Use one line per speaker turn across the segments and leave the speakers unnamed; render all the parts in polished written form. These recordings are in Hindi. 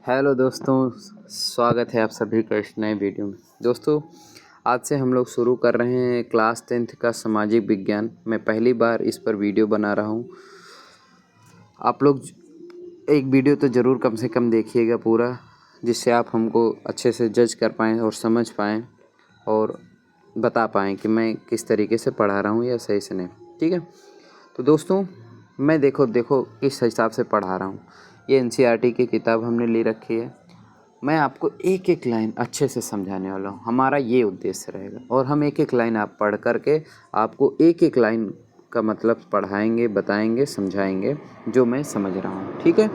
हेलो दोस्तों, स्वागत है आप सभी का इस नए वीडियो में। दोस्तों, आज से हम लोग शुरू कर रहे हैं क्लास 10th का सामाजिक विज्ञान। मैं पहली बार इस पर वीडियो बना रहा हूँ। आप लोग एक वीडियो तो ज़रूर कम से कम देखिएगा पूरा, जिससे आप हमको अच्छे से जज कर पाएँ और समझ पाएँ और बता पाएँ कि मैं किस तरीके से पढ़ा रहा हूँ या सही से नहीं। ठीक है, तो दोस्तों मैं देखो किस हिसाब से पढ़ा रहा हूँ। ये NCERT की किताब हमने ले रखी है। मैं आपको एक एक लाइन अच्छे से समझाने वाला हूँ, हमारा ये उद्देश्य रहेगा। और हम एक एक लाइन आप पढ़ करके आपको एक एक लाइन का मतलब पढ़ाएंगे, बताएंगे, समझाएंगे जो मैं समझ रहा हूँ। ठीक है,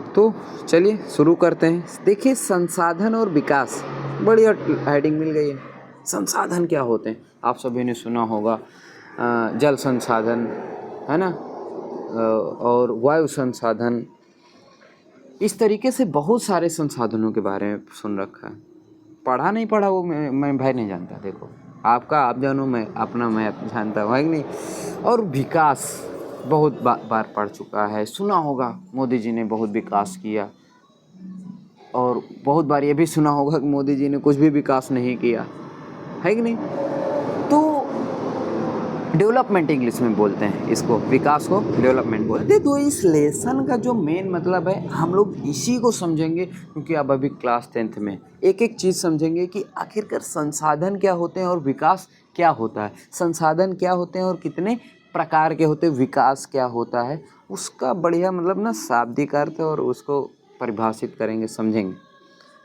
तो चलिए शुरू करते हैं। देखिए, संसाधन और विकास, बढ़िया हेडिंग मिल गई है। संसाधन क्या होते हैं आप सभी ने सुना होगा। जल संसाधन है ना, और वायु संसाधन, इस तरीके से बहुत सारे संसाधनों के बारे में सुन रखा है। पढ़ा नहीं पढ़ा वो मैं भाई नहीं जानता। देखो, आपका आप जानो, मैं अपना मैं जानता हूँ, है कि नहीं। और विकास बहुत बार पढ़ चुका है, सुना होगा मोदी जी ने बहुत विकास किया। और बहुत बार ये भी सुना होगा कि मोदी जी ने कुछ भी विकास नहीं किया, है कि नहीं। तो डेवलपमेंट इंग्लिश में बोलते हैं इसको, विकास को डेवलपमेंट बोलते हैं। तो इस लेसन का जो मेन मतलब है, हम लोग इसी को समझेंगे, क्योंकि अब अभी क्लास 10th में एक एक चीज़ समझेंगे कि आखिरकार संसाधन क्या होते हैं और विकास क्या होता है। संसाधन क्या होते हैं और कितने प्रकार के होते हैं, विकास क्या होता है, उसका बढ़िया मतलब ना शाब्दिक अर्थ और उसको परिभाषित करेंगे, समझेंगे।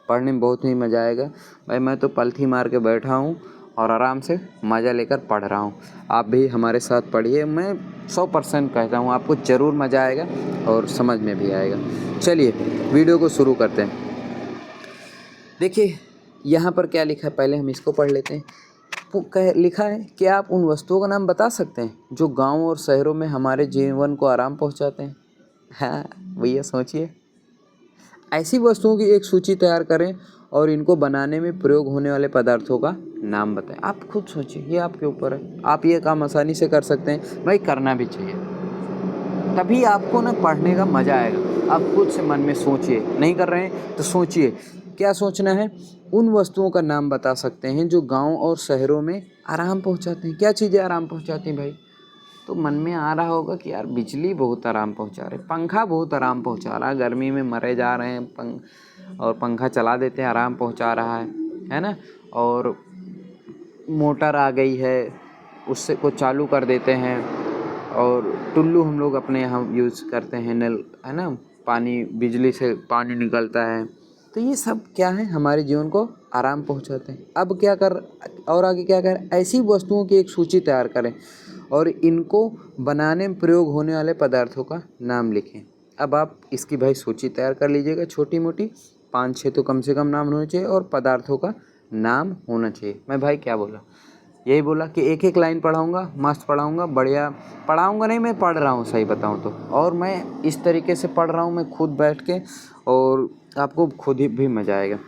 पढ़ने में बहुत ही मज़ा आएगा भाई। मैं तो पलथी मार के बैठा हूँ और आराम से मज़ा लेकर पढ़ रहा हूँ। आप भी हमारे साथ पढ़िए, मैं 100% कहता हूँ आपको ज़रूर मज़ा आएगा और समझ में भी आएगा। चलिए वीडियो को शुरू करते हैं। देखिए यहाँ पर क्या लिखा है, पहले हम इसको पढ़ लेते हैं। लिखा है, क्या आप उन वस्तुओं का नाम बता सकते हैं जो गाँव और शहरों में हमारे जीवन को आराम पहुँचाते हैं। हाँ भैया, सोचिए। ऐसी वस्तुओं की एक सूची तैयार करें और इनको बनाने में प्रयोग होने वाले पदार्थों का नाम बताएं। आप खुद सोचिए, ये आपके ऊपर है। आप ये काम आसानी से कर सकते हैं भाई, करना भी चाहिए, तभी आपको ना पढ़ने का मज़ा आएगा। आप खुद से मन में सोचिए, नहीं कर रहे हैं तो सोचिए। क्या सोचना है? उन वस्तुओं का नाम बता सकते हैं जो गाँव और शहरों में आराम पहुँचाते हैं। क्या चीज़ें आराम पहुँचाती हैं भाई? तो मन में आ रहा होगा कि यार बिजली बहुत आराम पहुंचा रहे, पंखा बहुत आराम पहुंचा रहा है, गर्मी में मरे जा रहे हैं और पंखा चला देते हैं, आराम पहुंचा रहा है ना। और मोटर आ गई है, उससे को चालू कर देते हैं। और टुल्लू हम लोग अपने यहाँ यूज़ करते हैं, नल है ना, पानी, बिजली से पानी निकलता है। तो ये सब क्या है, हमारे जीवन को आराम पहुंचाते हैं। अब क्या कर, और आगे क्या कर, ऐसी वस्तुओं की एक सूची तैयार करें और इनको बनाने में प्रयोग होने वाले पदार्थों का नाम लिखें। अब आप इसकी भाई सूची तैयार कर लीजिएगा, छोटी मोटी 5-6 तो कम से कम नाम होने चाहिए और पदार्थों का नाम होना चाहिए। मैं भाई क्या बोला, यही बोला कि एक एक लाइन पढ़ाऊँगा, मस्त पढ़ाऊँगा, बढ़िया पढ़ाऊँगा। नहीं, मैं पढ़ रहा हूँ सही बताऊँ तो, और मैं इस तरीके से पढ़ रहा हूँ मैं खुद बैठ के, और आपको खुद ही भी मज़ा आएगा।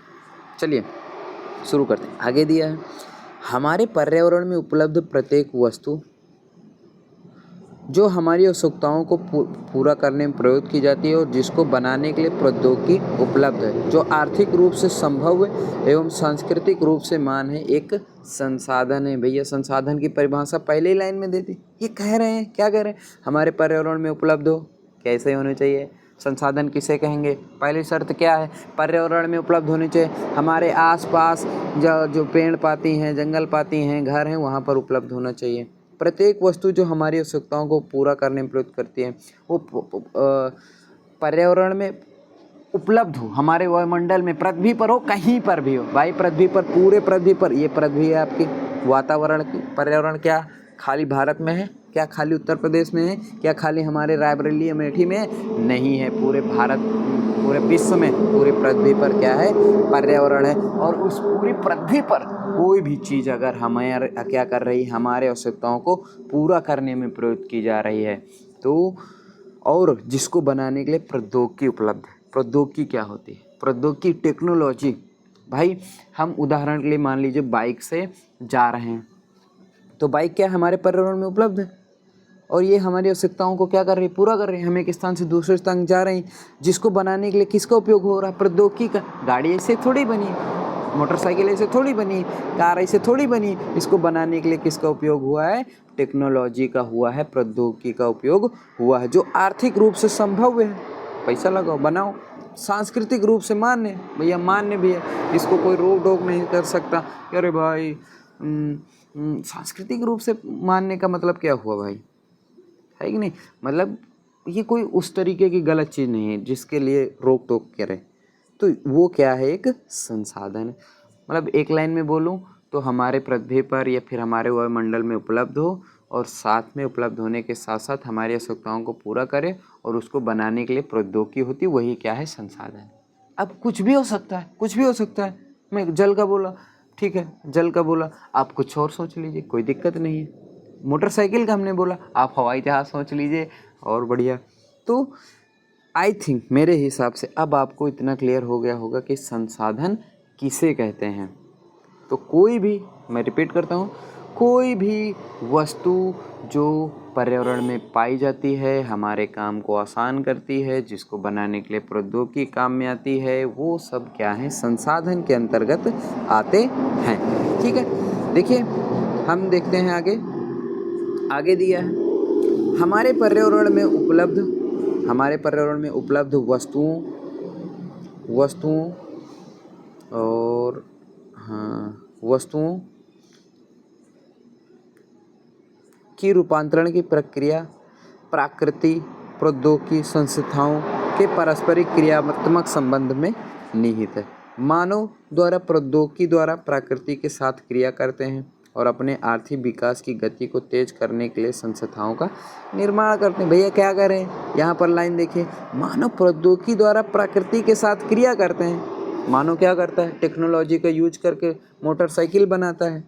चलिए शुरू करते हैं। आगे दिया है, हमारे पर्यावरण में उपलब्ध प्रत्येक वस्तु जो हमारी आवश्यकताओं को पूरा करने में प्रयोग की जाती है और जिसको बनाने के लिए प्रौद्योगिकी उपलब्ध है, जो आर्थिक रूप से संभव एवं सांस्कृतिक रूप से मान है, एक संसाधन है। भैया संसाधन की परिभाषा पहले ही लाइन में दे दी। ये कह रहे हैं, क्या कह रहे हैं, हमारे पर्यावरण में उपलब्ध हो, कैसे होने चाहिए, संसाधन किसे कहेंगे। पहली शर्त क्या है, पर्यावरण में उपलब्ध होने चाहिए, हमारे आसपास जो पेड़ पाती हैं, जंगल पाती हैं, घर हैं, वहाँ पर उपलब्ध होना चाहिए। प्रत्येक वस्तु जो हमारी आवश्यकताओं को पूरा करने में प्रयोग करती है, वो पर्यावरण में उपलब्ध हो, हमारे वायुमंडल में, पृथ्वी पर हो, कहीं पर भी हो भाई, पृथ्वी पर, पूरे पृथ्वी पर। ये पृथ्वी है आपकी, वातावरण की, पर्यावरण क्या खाली भारत में है, क्या खाली उत्तर प्रदेश में है, क्या खाली हमारे रायबरेली अमेठी में है? नहीं है, पूरे भारत, पूरे विश्व में, पूरी पृथ्वी पर क्या है, पर्यावरण है। और उस पूरी पृथ्वी पर कोई भी चीज़ अगर हमारे क्या कर रही है, हमारे आवश्यकताओं को पूरा करने में प्रयोग की जा रही है, तो और जिसको बनाने के लिए प्रौद्योगिकी उपलब्ध है। प्रौद्योगिकी क्या होती है? प्रौद्योगिकी टेक्नोलॉजी। भाई हम उदाहरण के लिए मान लीजिए बाइक से जा रहे हैं, तो बाइक क्या हमारे पर्यावरण में उपलब्ध है? और ये हमारी आवश्यकताओं को क्या कर रही है, पूरा कर रही है। हम एक स्थान से दूसरे स्थान जा रहे हैं, जिसको बनाने के लिए किसका उपयोग हो रहा है, प्रौद्योगिकी का। गाड़ी ऐसे थोड़ी बनी, मोटरसाइकिल ऐसे थोड़ी बनी, कार ऐसे थोड़ी बनी। इसको बनाने के लिए किसका उपयोग हुआ है, टेक्नोलॉजी का हुआ है, प्रौद्योगिकी का उपयोग हुआ है, जो आर्थिक रूप से संभव है। पैसा लगाओ, बनाओ। सांस्कृतिक रूप से मान्य, भैया मान्य भी है, इसको कोई रोक टोक नहीं कर सकता। अरे भाई सांस्कृतिक रूप से मानने का मतलब क्या हुआ भाई, है कि नहीं। मतलब ये कोई उस तरीके की गलत चीज़ नहीं है जिसके लिए रोक टोक करे। तो वो क्या है, एक संसाधन है। मतलब एक लाइन में बोलूँ तो हमारे पृथ्वी पर या फिर हमारे वायुमंडल में उपलब्ध हो, और साथ में उपलब्ध होने के साथ साथ हमारी आवश्यकताओं को पूरा करे, और उसको बनाने के लिए प्रौद्योगिकी होती, वही क्या है, संसाधन। अब कुछ भी हो सकता है, कुछ भी हो सकता है। मैं जल का बोला, ठीक है, जल का बोला, आप कुछ और सोच लीजिए, कोई दिक्कत नहीं है। मोटरसाइकिल का हमने बोला, आप हवाई जहाज सोच लीजिए, और बढ़िया। तो आई थिंक मेरे हिसाब से अब आपको इतना क्लियर हो गया होगा कि संसाधन किसे कहते हैं। तो कोई भी, मैं रिपीट करता हूँ, कोई भी वस्तु जो पर्यावरण में पाई जाती है, हमारे काम को आसान करती है, जिसको बनाने के लिए प्रौद्योगिकी काम में आती है, वो सब क्या है, संसाधन के अंतर्गत आते हैं। ठीक है, देखिए हम देखते हैं आगे दिया है हमारे पर्यावरण में उपलब्ध वस्तुओं और वस्तुओं की रूपांतरण की प्रक्रिया प्रकृति प्रौद्योगिकी संस्थाओं के पारस्परिक क्रियात्मक संबंध में निहित है। मानव द्वारा प्रौद्योगिकी द्वारा प्रकृति के साथ क्रिया करते हैं और अपने आर्थिक विकास की गति को तेज करने के लिए संस्थाओं का निर्माण करते हैं। भैया क्या कर रहे हैं, यहाँ पर लाइन देखिए, मानव प्रौद्योगिकी द्वारा प्रकृति के साथ क्रिया करते हैं। मानव क्या करता है, टेक्नोलॉजी का यूज करके मोटरसाइकिल बनाता है,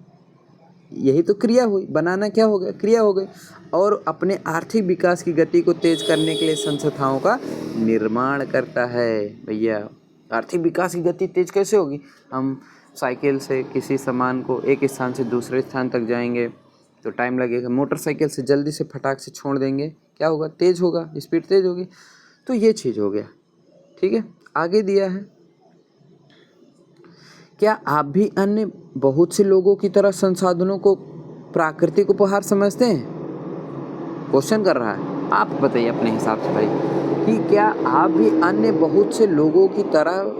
यही तो क्रिया हुई। बनाना क्या हो गया, क्रिया हो गई। और अपने आर्थिक विकास की गति को तेज करने के लिए संस्थाओं का निर्माण करता है। भैया आर्थिक विकास की गति तेज कैसे होगी, हम साइकिल से किसी सामान को एक स्थान से दूसरे स्थान तक जाएंगे तो टाइम लगेगा, मोटरसाइकिल से जल्दी से फटाक से छोड़ देंगे, क्या होगा, तेज होगा, स्पीड तेज होगी। तो ये चीज़ हो गया। ठीक है, आगे दिया है, क्या आप भी अन्य बहुत से लोगों की तरह संसाधनों को प्राकृतिक उपहार समझते हैं। क्वेश्चन कर रहा है, आप बताइए अपने हिसाब से भाई कि क्या आप भी अन्य बहुत से लोगों की तरह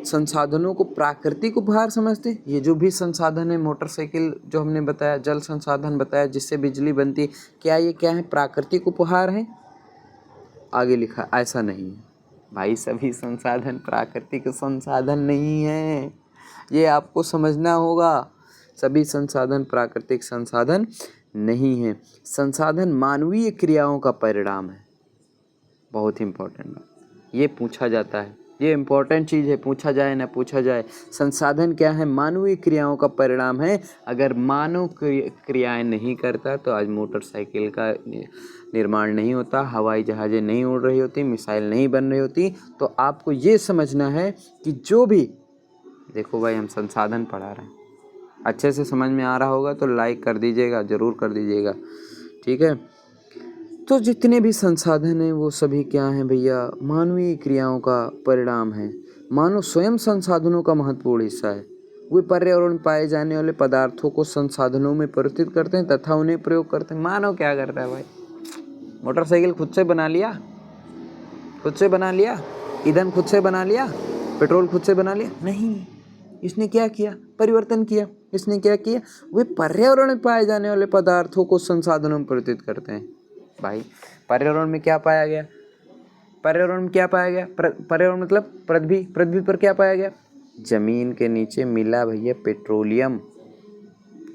संसाधनों को प्राकृतिक उपहार समझते हैं। ये जो भी संसाधन है, मोटरसाइकिल जो हमने बताया, जल संसाधन बताया जिससे बिजली बनती, क्या ये क्या है, प्राकृतिक उपहार है। आगे लिखा ऐसा नहीं है भाई, सभी संसाधन प्राकृतिक संसाधन नहीं है, ये आपको समझना होगा। सभी संसाधन प्राकृतिक संसाधन नहीं है। संसाधन मानवीय क्रियाओं का परिणाम है। बहुत इम्पोर्टेंट बात, ये पूछा जाता है, ये इम्पोर्टेंट चीज़ है, पूछा जाए ना पूछा जाए। संसाधन क्या है, मानवीय क्रियाओं का परिणाम है। अगर मानव क्रियाएं नहीं करता तो आज मोटरसाइकिल का निर्माण नहीं होता, हवाई जहाज़ें नहीं उड़ रही होती, मिसाइल नहीं बन रही होती। तो आपको ये समझना है कि जो भी, देखो भाई हम संसाधन पढ़ा रहे हैं, अच्छे से समझ में आ रहा होगा तो लाइक कर दीजिएगा, ज़रूर कर दीजिएगा, ठीक है। तो जितने भी संसाधन हैं वो सभी क्या हैं भैया, मानवीय क्रियाओं का परिणाम है। मानव स्वयं संसाधनों का महत्वपूर्ण हिस्सा है। वे पर्यावरण में पाए जाने वाले पदार्थों को संसाधनों में परिवर्तित करते हैं तथा उन्हें प्रयोग करते हैं। मानव क्या करता है भाई, मोटरसाइकिल खुद से बना लिया, ईंधन खुद से बना लिया, पेट्रोल खुद से बना लिया, नहीं। इसने क्या किया, परिवर्तन किया। इसने क्या किया, वे पर्यावरण में पाए जाने वाले पदार्थों को संसाधनों में परिवर्तित करते हैं। भाई पर्यावरण में क्या पाया गया, पर्यावरण मतलब पृथ्वी पर क्या पाया गया, जमीन के नीचे मिला भैया पेट्रोलियम,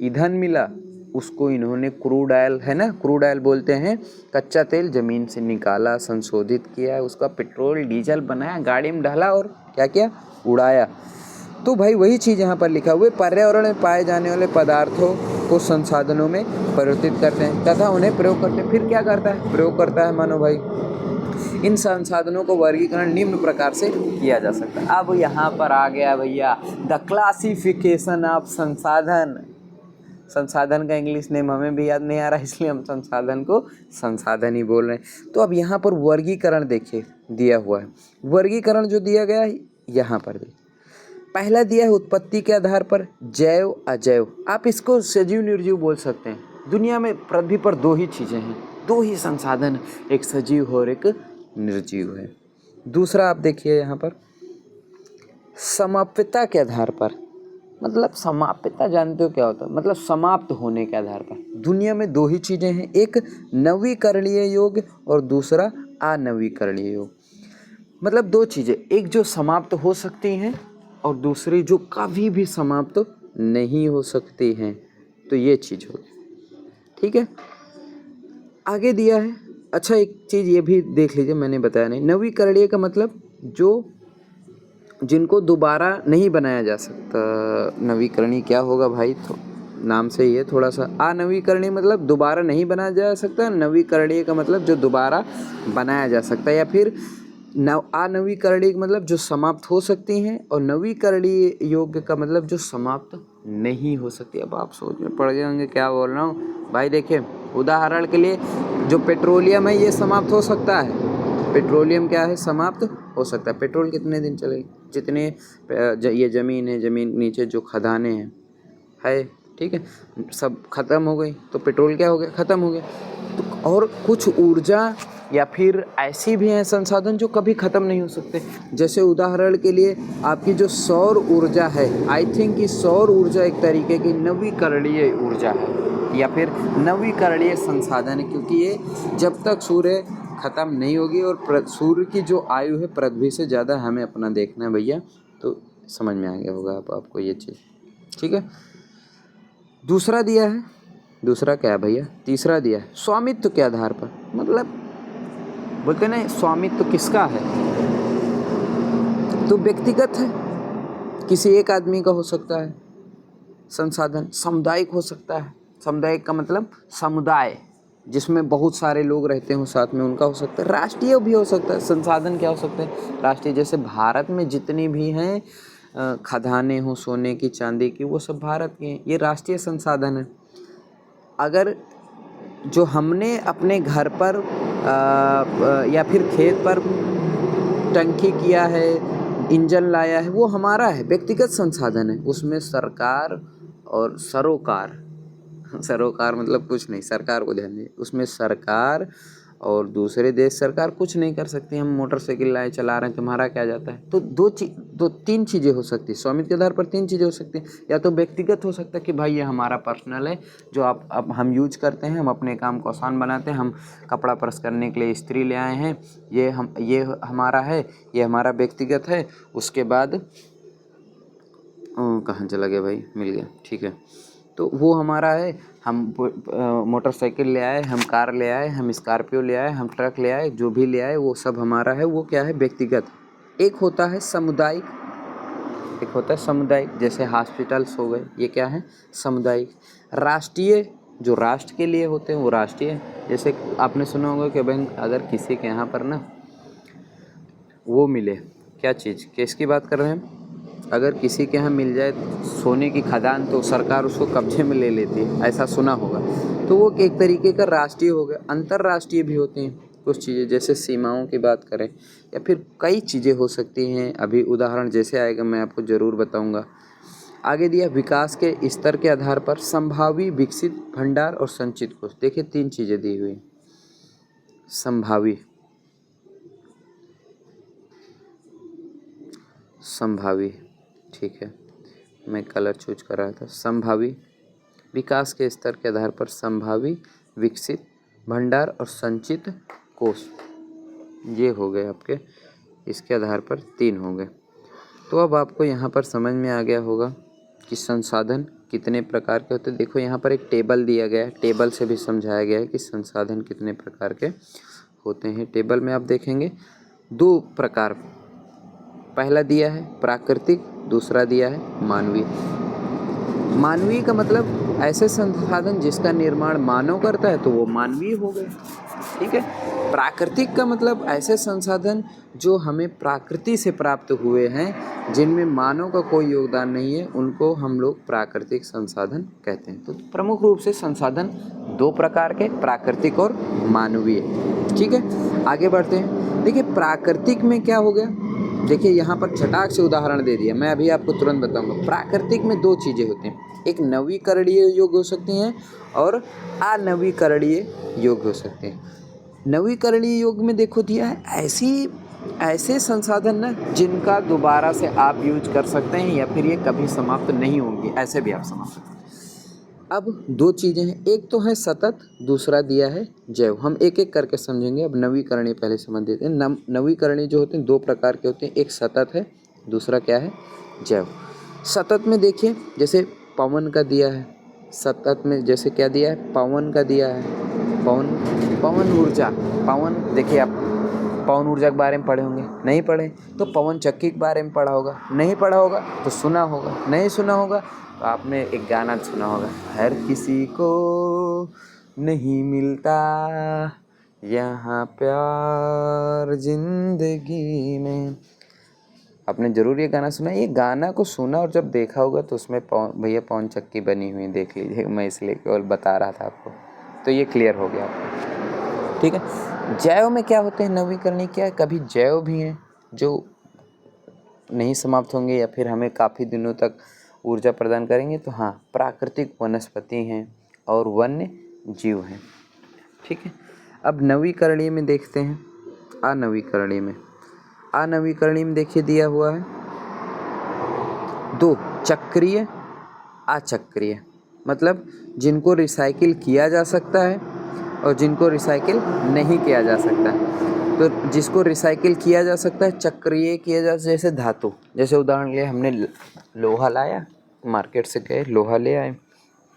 ईंधन मिला, उसको इन्होंने क्रूड ऑयल, है ना, क्रूड ऑयल बोलते हैं, कच्चा तेल जमीन से निकाला, संशोधित किया, उसका पेट्रोल डीजल बनाया, गाड़ी में डाला और क्या किया, उड़ाया। तो भाई वही चीज़ यहाँ पर लिखा हुआ है, पर्यावरण में पाए जाने वाले पदार्थों को संसाधनों में परिवर्तित करते हैं तथा उन्हें प्रयोग करते हैं। फिर क्या करता है, प्रयोग करता है मानो भाई। इन संसाधनों को वर्गीकरण निम्न प्रकार से किया जा सकता है। अब यहाँ पर आ गया भैया द क्लासिफिकेशन ऑफ संसाधन। संसाधन का इंग्लिश नेम हमें भी याद नहीं आ रहा, इसलिए हम संसाधन को संसाधन ही बोल रहे हैं। तो अब यहाँ पर वर्गीकरण देखिए दिया हुआ है। वर्गीकरण जो दिया गया है यहाँ पर देखिए, पहला दिया है उत्पत्ति के आधार पर जैव अजैव। आप इसको सजीव निर्जीव बोल सकते हैं। दुनिया में पृथ्वी पर दो ही चीज़ें हैं, दो ही संसाधन हैं, एक सजीव और एक निर्जीव है। दूसरा आप देखिए यहाँ पर समाप्यता के आधार पर, मतलब समाप्यता जानते हो क्या होता है, मतलब समाप्त होने के आधार पर। दुनिया में दो ही चीज़ें हैं, एक नवीकरणीय योग और दूसरा अनवीकरणीय योग। मतलब दो चीज़ें, एक जो समाप्त हो सकती हैं और दूसरी जो कभी भी समाप्त नहीं हो सकती हैं। तो ये चीज़ होगी, ठीक है। आगे दिया है, अच्छा एक चीज़ ये भी देख लीजिए, मैंने बताया नहीं। नवीकरणीय का मतलब जो जिनको दोबारा नहीं बनाया जा सकता। नवीकरणीय क्या होगा भाई, तो नाम से ही है थोड़ा सा। अनवीकरणीय मतलब दोबारा नहीं बनाया जा सकता, नवीकरणीय का मतलब जो दोबारा बनाया जा सकता है, या फिर अनवीकरणीय का मतलब जो समाप्त हो सकती हैं, और नवीकरणीय योग्य का मतलब जो समाप्त नहीं हो सकती। अब आप सोच में पड़ गए होंगे क्या बोल रहा हूँ भाई। देखिए उदाहरण के लिए जो पेट्रोलियम है ये समाप्त हो सकता है। पेट्रोलियम क्या है, समाप्त हो सकता है। पेट्रोल कितने दिन चलेगी, जितने ये ज़मीन है, ज़मीन नीचे जो खदानें हैं है, ठीक है, सब खत्म हो गई तो पेट्रोल क्या हो गया, ख़त्म हो गया। तो और कुछ ऊर्जा या फिर ऐसी भी हैं संसाधन जो कभी ख़त्म नहीं हो सकते। जैसे उदाहरण के लिए आपकी जो सौर ऊर्जा है, आई थिंक कि सौर ऊर्जा एक तरीके की नवीकरणीय ऊर्जा है या फिर नवीकरणीय संसाधन है, क्योंकि ये जब तक सूर्य ख़त्म नहीं होगी और सूर्य की जो आयु है पृथ्वी से ज़्यादा हमें अपना देखना है भैया। तो समझ में आ गया होगा आपको ये चीज़, ठीक है। दूसरा दिया है, दूसरा क्या है भैया, तीसरा दिया है स्वामित्व के आधार पर। मतलब बोलते ना स्वामित्व किसका है, तो व्यक्तिगत है, किसी एक आदमी का हो सकता है संसाधन। सामुदायिक हो सकता है, सामुदायिक का मतलब समुदाय जिसमें बहुत सारे लोग रहते हो साथ में, उनका हो सकता है। राष्ट्रीय भी हो सकता है। संसाधन क्या हो सकते हैं, राष्ट्रीय। जैसे भारत में जितनी भी हैं खदानें हो सोने की चांदी की, वो सब भारत की हैं, ये राष्ट्रीय संसाधन है। अगर जो हमने अपने घर पर या फिर खेत पर टंकी किया है, इंजन लाया है, वो हमारा है, व्यक्तिगत संसाधन है। उसमें सरकार और सरोकार, सरोकार मतलब कुछ नहीं, सरकार को ध्यान दीजिए, उसमें सरकार और दूसरे देश सरकार कुछ नहीं कर सकती। हम मोटरसाइकिल लाए चला रहे हैं, तुम्हारा क्या जाता है। तो दो तीन चीज़ें हो सकती है स्वामित्व के आधार पर, तीन चीज़ें हो सकती हैं। या तो व्यक्तिगत हो सकता है कि भाई ये हमारा पर्सनल है, जो आप अब हम यूज करते हैं, हम अपने काम को आसान बनाते हैं, हम कपड़ा प्रेस करने के लिए इस्त्री ले आए हैं, ये हमारा है, ये हमारा व्यक्तिगत है। उसके बाद कहाँ चला गया भाई, मिल गया, ठीक है। तो वो हमारा है, हम मोटरसाइकिल ले आए, हम कार ले आए, हम स्कॉर्पियो ले आए, हम ट्रक ले आए, जो भी ले आए वो सब हमारा है। वो क्या है, व्यक्तिगत। एक होता है सामुदायिक, एक होता है सामुदायिक, जैसे हॉस्पिटल्स हो गए, ये क्या है, सामुदायिक। राष्ट्रीय, जो राष्ट्र के लिए होते हैं वो राष्ट्रीय है। जैसे आपने सुना होगा कि बैंक अगर किसी के यहाँ पर ना वो मिले, क्या चीज़, किसकी बात कर रहे हैं, अगर किसी के यहाँ मिल जाए सोने की खदान तो सरकार उसको कब्जे में ले लेती है, ऐसा सुना होगा। तो वो एक तरीके का राष्ट्रीय हो गया। अंतर्राष्ट्रीय भी होते हैं कुछ चीज़ें, जैसे सीमाओं की बात करें या फिर कई चीज़ें हो सकती हैं। अभी उदाहरण जैसे आएगा मैं आपको ज़रूर बताऊँगा। आगे दिया विकास के स्तर के आधार पर संभावी, विकसित, भंडार और संचित कोष। देखिए तीन चीज़ें दी हुई, संभावी, संभावी, ठीक है, मैं कलर चूज कर रहा था। संभावी, विकास के स्तर के आधार पर संभावी, विकसित, भंडार और संचित कोष, ये हो गए आपके, इसके आधार पर तीन हो गए। तो अब आपको यहाँ पर समझ में आ गया होगा कि संसाधन कितने प्रकार के होते हैं। देखो यहाँ पर एक टेबल दिया गया है, टेबल से भी समझाया गया है कि संसाधन कितने प्रकार के होते हैं। टेबल में आप देखेंगे दो प्रकार, पहला दिया है प्राकृतिक, दूसरा दिया है मानवीय। मानवीय का मतलब ऐसे संसाधन जिसका निर्माण मानव करता है तो वो मानवीय हो गए, ठीक है। प्राकृतिक का मतलब ऐसे संसाधन जो हमें प्रकृति से प्राप्त हुए हैं, जिनमें मानव का कोई योगदान नहीं है, उनको हम लोग प्राकृतिक संसाधन कहते हैं। तो प्रमुख रूप से संसाधन दो प्रकार के, प्राकृतिक और मानवीय, ठीक है। आगे बढ़ते हैं। देखिए प्राकृतिक में क्या हो गया, देखिए यहाँ पर छटाक से उदाहरण दे दिया, मैं अभी आपको तुरंत बताऊंगा। प्राकृतिक में दो चीज़ें होती हैं, एक नवीकरणीय योग्य हो सकती हैं और अनवीकरणीय योग्य हो सकते हैं। नवीकरणीय योग्य में देखो दिया है ऐसे संसाधन ना जिनका दोबारा से आप यूज कर सकते हैं या फिर ये कभी समाप्त नहीं होंगे, ऐसे भी आप समझ सकते हैं। अब दो चीज़ें हैं, एक तो है सतत, दूसरा दिया है जैव। हम एक एक करके समझेंगे। अब नवीकरणीय पहले समझ देते हैं। नवीकरणीय जो होते हैं दो प्रकार के होते हैं, एक सतत है, दूसरा क्या है, जैव। सतत में देखिए जैसे पवन का दिया है, सतत में जैसे क्या दिया है, पवन का दिया है, पवन ऊर्जा। पवन देखिए आप पवन ऊर्जा के बारे में पढ़े होंगे, नहीं पढ़े तो पवन चक्की के बारे में पढ़ा होगा, नहीं पढ़ा होगा तो सुना होगा, नहीं सुना होगा तो आपने एक गाना सुना होगा, हर किसी को नहीं मिलता यहाँ प्यार जिंदगी में। आपने ज़रूर ये गाना सुना। ये गाना को सुना और जब देखा होगा तो उसमें भैया पवन चक्की बनी हुई देख लीजिए, मैं इसलिए केवल बता रहा था आपको, तो ये क्लियर हो गया आपको, ठीक है। जैव में क्या होते हैं, नवीकरणीय क्या है, कभी जैव भी हैं जो नहीं समाप्त होंगे या फिर हमें काफ़ी दिनों तक ऊर्जा प्रदान करेंगे, तो हाँ प्राकृतिक वनस्पति हैं और वन्य जीव हैं, ठीक है। अब नवीकरणीय में देखते हैं। अनवीकरणीय में देखिए दिया हुआ है दो, चक्रीय अचक्रीय, मतलब जिनको रिसाइकिल किया जा सकता है और जिनको रिसाइकिल नहीं किया जा सकता है। तो जिसको रिसाइकिल किया जा सकता है चक्रीय किया जा, जैसे धातु, जैसे उदाहरण लिए हमने लोहा लाया, मार्केट से गए लोहा ले आए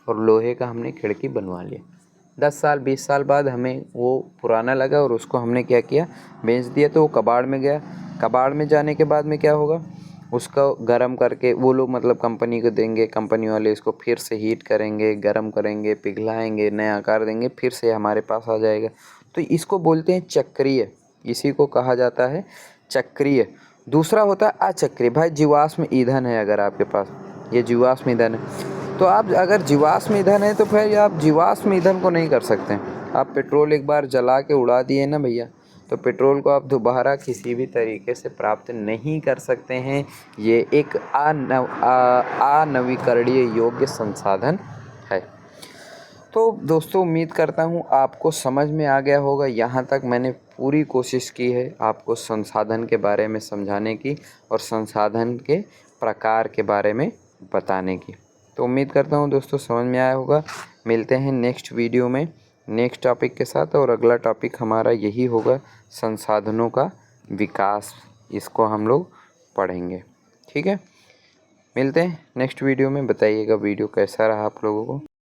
और लोहे का हमने खिड़की बनवा लिया। 10 साल 20 साल बाद हमें वो पुराना लगा और उसको हमने क्या किया, बेच दिया, तो वो कबाड़ में गया। कबाड़ में जाने के बाद में क्या होगा, उसको गर्म करके वो लोग मतलब कंपनी को देंगे, कंपनी वाले इसको फिर से हीट करेंगे, गर्म करेंगे, पिघलाएंगे, नया आकार देंगे, फिर से हमारे पास आ जाएगा। तो इसको बोलते हैं चक्रीय, इसी को कहा जाता है चक्रीय। दूसरा होता है अचक्रीय। भाई जीवाश्म ईंधन है, अगर आपके पास ये जीवाश्म ईंधन है, तो आप अगर जीवाश्म ईंधन है तो फिर आप जीवाश्म ईंधन को नहीं कर सकते। आप पेट्रोल एक बार जला के उड़ा दिए ना भैया, तो पेट्रोल को आप दोबारा किसी भी तरीके से प्राप्त नहीं कर सकते हैं। ये एक अनवीकरणीय योग्य संसाधन है। तो दोस्तों उम्मीद करता हूँ आपको समझ में आ गया होगा। यहाँ तक मैंने पूरी कोशिश की है आपको संसाधन के बारे में समझाने की और संसाधन के प्रकार के बारे में बताने की। तो उम्मीद करता हूँ दोस्तों समझ में आया होगा। मिलते हैं नेक्स्ट वीडियो में नेक्स्ट टॉपिक के साथ, और अगला टॉपिक हमारा यही होगा संसाधनों का विकास। इसको हम लोग पढ़ेंगे, ठीक है। मिलते हैं नेक्स्ट वीडियो में। बताइएगा वीडियो कैसा रहा आप लोगों को।